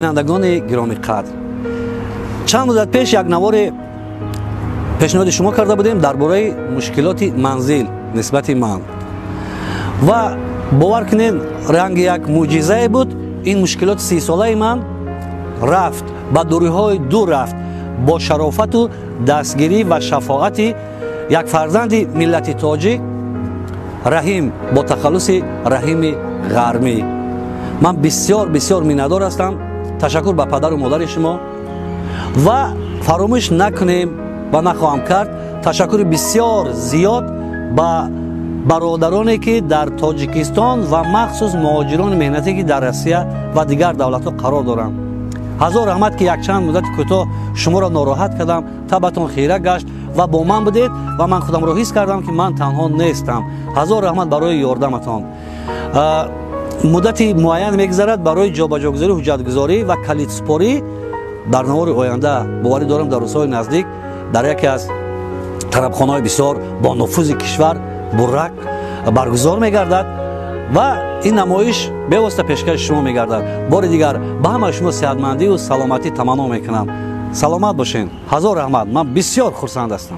بینندگان گرامی قدر، چند مدت پیش یک نوار پیشنهاد شما کرده بودیم درباره مشکلات منزل نسبت من و باور کنین رنگ یک معجزه بود. این مشکلات 30 ساله من رفت، با دوری‌های دور رفت، با شرافت و دستگیری و شفاعت یک فرزند ملت تاجیک رحیم با تخلص رحیم غرمی. من بسیار میندار هستم. تشکر به پدر و مادر شما و فراموش نکنیم و نخواهم کرد تشکر بسیار زیاد به برادرانی که در تاجیکستان و مخصوص مهاجران مهنتی که در روسیه و دیگر دولت‌ها قرار دارند. هزار رحمت که یک چند مدت کوتاه شما را ناراحت کردم. تبتون خیره گشت و با من بودید و من خودم را حس کردم که من تنها نیستم. هزار رحمت برای یاردمتان. مدتی معین میگذرد برای جابجاگذاری حجتگذاری و کلیدسپاری در نوار آینده باوری دارم در روزهای نزدیک در یکی از طربخانه‌های بسیار با نفوذ کشور برک برگزار میگردد و این نمایش به واسطه پیشکش شما میگردد. بار دیگر به همه شما صحتمندی و سلامتی تمنا میکنم. سلامت باشین. هزار رحمت. من بسیار خرسند هستم.